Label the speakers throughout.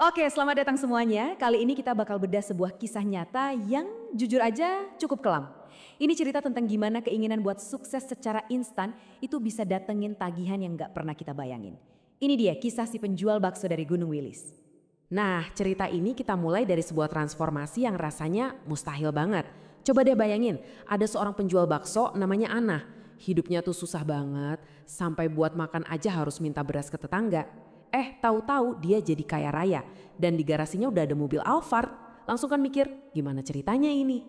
Speaker 1: Oke, selamat datang semuanya. Kali ini kita bakal bedah sebuah kisah nyata yang jujur aja cukup kelam. Ini cerita tentang gimana keinginan buat sukses secara instan itu bisa datengin tagihan yang gak pernah kita bayangin. Ini dia kisah si penjual bakso dari Gunung Wilis.
Speaker 2: Nah, cerita ini kita mulai dari sebuah transformasi yang rasanya mustahil banget. Coba deh bayangin, ada seorang penjual bakso namanya Ana. Hidupnya tuh susah banget, sampai buat makan aja harus minta beras ke tetangga. Tahu-tahu dia jadi kaya raya dan di garasinya udah ada mobil Alphard. Langsung kan mikir, gimana ceritanya ini?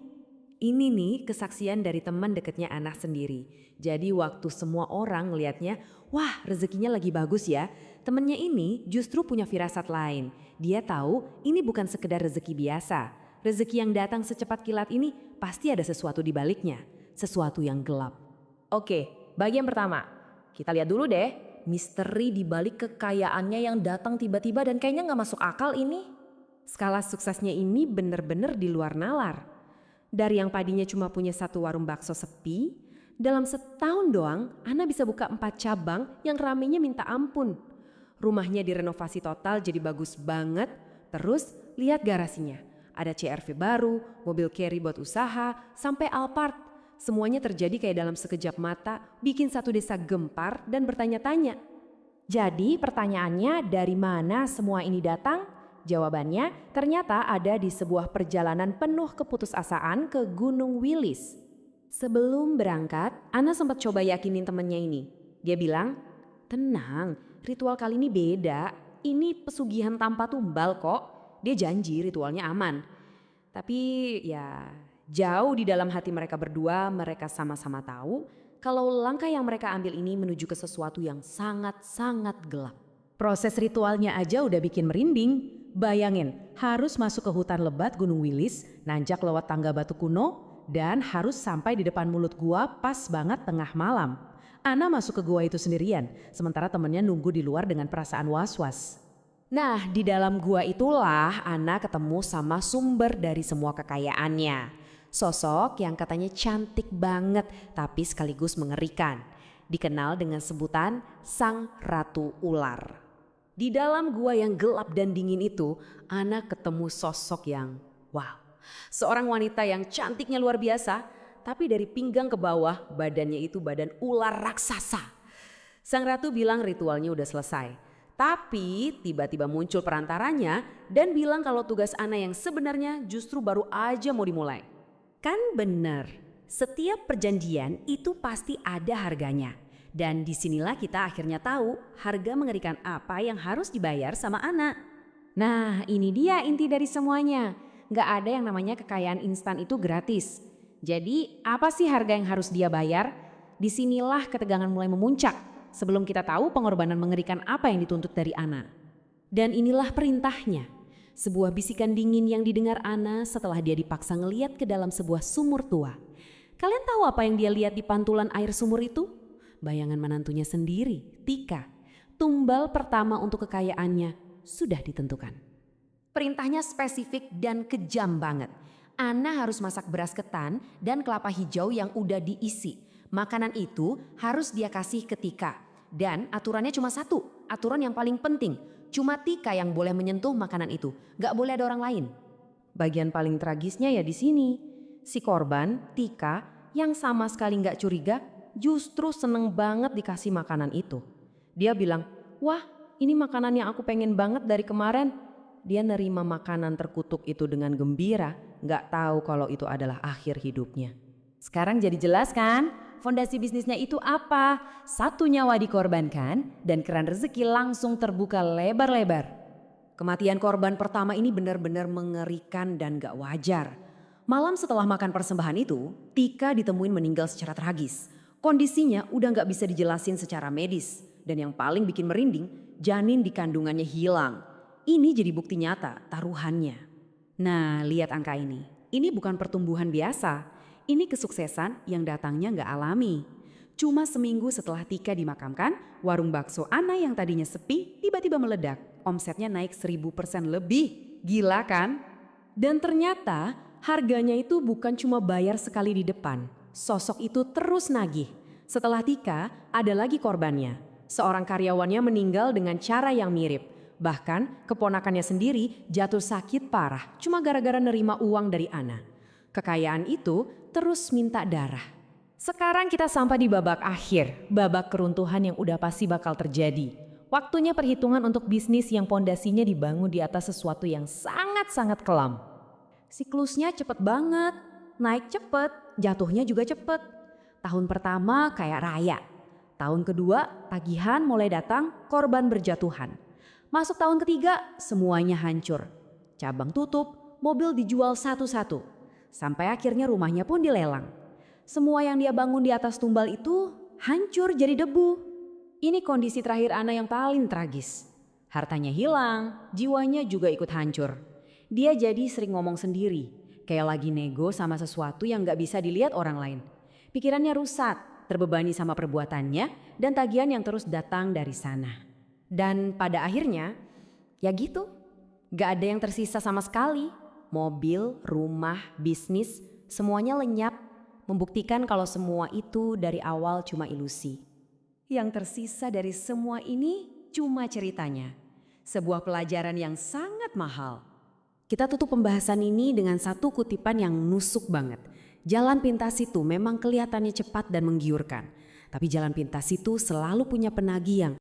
Speaker 1: Ini nih kesaksian dari teman deketnya Ana sendiri. Jadi waktu semua orang ngelihatnya, wah rezekinya lagi bagus ya. Temennya ini justru punya firasat lain. Dia tahu ini bukan sekedar rezeki biasa. Rezeki yang datang secepat kilat ini pasti ada sesuatu di baliknya. Sesuatu yang gelap.
Speaker 3: Oke, bagian pertama. Kita lihat dulu deh, misteri di balik kekayaannya yang datang tiba-tiba dan kayaknya nggak masuk akal ini.
Speaker 2: Skala suksesnya ini bener-bener di luar nalar. Dari yang tadinya cuma punya satu warung bakso sepi, dalam setahun doang Ana bisa buka 4 cabang yang ramenya minta ampun. Rumahnya direnovasi total jadi bagus banget, terus lihat garasinya. Ada CR-V baru, mobil carry buat usaha, sampai Alphard. Semuanya terjadi kayak dalam sekejap mata, bikin satu desa gempar dan bertanya-tanya.
Speaker 3: Jadi pertanyaannya dari mana semua ini datang? Jawabannya ternyata ada di sebuah perjalanan penuh keputusasaan ke Gunung Wilis.
Speaker 2: Sebelum berangkat, Ana sempat coba yakinin temennya ini. Dia bilang, tenang, ritual kali ini beda. Ini pesugihan tanpa tumbal kok. Dia janji ritualnya aman. Tapi ya jauh di dalam hati mereka berdua, mereka sama-sama tahu kalau langkah yang mereka ambil ini menuju ke sesuatu yang sangat-sangat gelap.
Speaker 1: Proses ritualnya aja udah bikin merinding. Bayangin, harus masuk ke hutan lebat Gunung Wilis, nanjak lewat tangga batu kuno, dan harus sampai di depan mulut gua pas banget tengah malam. Ana masuk ke gua itu sendirian, sementara temennya nunggu di luar dengan perasaan was-was.
Speaker 2: Nah, di dalam gua itulah Ana ketemu sama sumber dari semua kekayaannya. Sosok yang katanya cantik banget tapi sekaligus mengerikan. Dikenal dengan sebutan Sang Ratu Ular. Di dalam gua yang gelap dan dingin itu, Ana ketemu sosok yang wow. Seorang wanita yang cantiknya luar biasa, tapi dari pinggang ke bawah badannya itu badan ular raksasa. Sang Ratu bilang ritualnya udah selesai. Tapi tiba-tiba muncul perantaranya dan bilang kalau tugas Ana yang sebenarnya justru baru aja mau dimulai. Kan bener, setiap perjanjian itu pasti ada harganya. Dan disinilah kita akhirnya tahu harga mengerikan apa yang harus dibayar sama Ana.
Speaker 1: Nah, ini dia inti dari semuanya. Gak ada yang namanya kekayaan instan itu gratis. Jadi, apa sih harga yang harus dia bayar? Disinilah ketegangan mulai memuncak sebelum kita tahu pengorbanan mengerikan apa yang dituntut dari Ana.
Speaker 2: Dan inilah perintahnya. Sebuah bisikan dingin yang didengar Ana setelah dia dipaksa ngeliat ke dalam sebuah sumur tua. Kalian tahu apa yang dia lihat di pantulan air sumur itu? Bayangan menantunya sendiri, Tika. Tumbal pertama untuk kekayaannya sudah ditentukan. Perintahnya spesifik dan kejam banget. Ana harus masak beras ketan dan kelapa hijau yang udah diisi. Makanan itu harus dia kasih ke Tika. Dan aturannya cuma satu, aturan yang paling penting. Cuma Tika yang boleh menyentuh makanan itu, gak boleh ada orang lain. Bagian paling tragisnya ya di sini. Si korban, Tika, yang sama sekali gak curiga, justru seneng banget dikasih makanan itu. Dia bilang, wah ini makanan yang aku pengen banget dari kemarin. Dia nerima makanan terkutuk itu dengan gembira, gak tahu kalau itu adalah akhir hidupnya.
Speaker 1: Sekarang jadi jelas kan? Fondasi bisnisnya itu apa? Satu nyawa dikorbankan dan keran rezeki langsung terbuka lebar-lebar.
Speaker 2: Kematian korban pertama ini benar-benar mengerikan dan gak wajar. Malam setelah makan persembahan itu, Tika ditemuin meninggal secara tragis. Kondisinya udah gak bisa dijelasin secara medis. Dan yang paling bikin merinding, janin di kandungannya hilang. Ini jadi bukti nyata taruhannya. Nah, lihat angka ini. Ini bukan pertumbuhan biasa. Ini kesuksesan yang datangnya gak alami. Cuma seminggu setelah Tika dimakamkan, warung bakso Ana yang tadinya sepi tiba-tiba meledak. Omsetnya naik 1000% lebih. Gila kan? Dan ternyata harganya itu bukan cuma bayar sekali di depan. Sosok itu terus nagih. Setelah Tika, ada lagi korbannya. Seorang karyawannya meninggal dengan cara yang mirip.
Speaker 1: Bahkan keponakannya sendiri jatuh sakit parah cuma gara-gara nerima uang dari Ana. Kekayaan itu terus minta darah.
Speaker 3: Sekarang kita sampai di babak akhir, babak keruntuhan yang udah pasti bakal terjadi. Waktunya perhitungan untuk bisnis yang pondasinya dibangun di atas sesuatu yang sangat-sangat kelam. Siklusnya cepet banget, naik cepet, jatuhnya juga cepet. Tahun pertama kayak raya. Tahun kedua, tagihan mulai datang, korban berjatuhan. Masuk tahun ketiga, semuanya hancur. Cabang tutup, mobil dijual satu-satu. Sampai akhirnya rumahnya pun dilelang. Semua yang dia bangun di atas tumbal itu hancur jadi debu. Ini kondisi terakhir Ana yang paling tragis. Hartanya hilang, jiwanya juga ikut hancur. Dia jadi sering ngomong sendiri, kayak lagi nego sama sesuatu yang gak bisa dilihat orang lain. Pikirannya rusak, terbebani sama perbuatannya dan tagihan yang terus datang dari sana. Dan pada akhirnya, ya gitu, gak ada yang tersisa sama sekali. Mobil, rumah, bisnis, semuanya lenyap, membuktikan kalau semua itu dari awal cuma ilusi. Yang tersisa dari semua ini cuma ceritanya, sebuah pelajaran yang sangat mahal.
Speaker 2: Kita tutup pembahasan ini dengan satu kutipan yang nusuk banget. Jalan pintas itu memang kelihatannya cepat dan menggiurkan, tapi jalan pintas itu selalu punya penagih yang